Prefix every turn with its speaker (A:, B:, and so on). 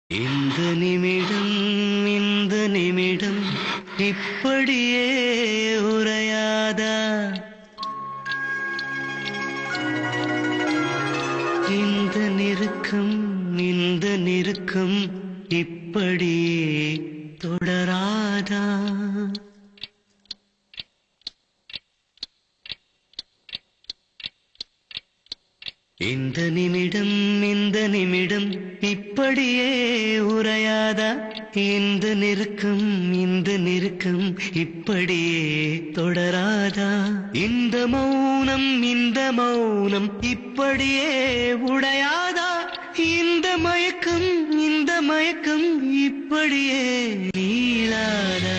A: இந்த நிமிடம் இந்த நிமிடம் இப்படியே உரையாதா இந்த நெருக்கம் இப்படியே தொடராதா இந்த நிமிடம் இப்படியே உரையாதா இந்த நெருக்கம் இப்படியே தொடராதா இந்த மௌனம் இப்படியே உடையாதா இந்த மயக்கம் இப்படியே நீளாதா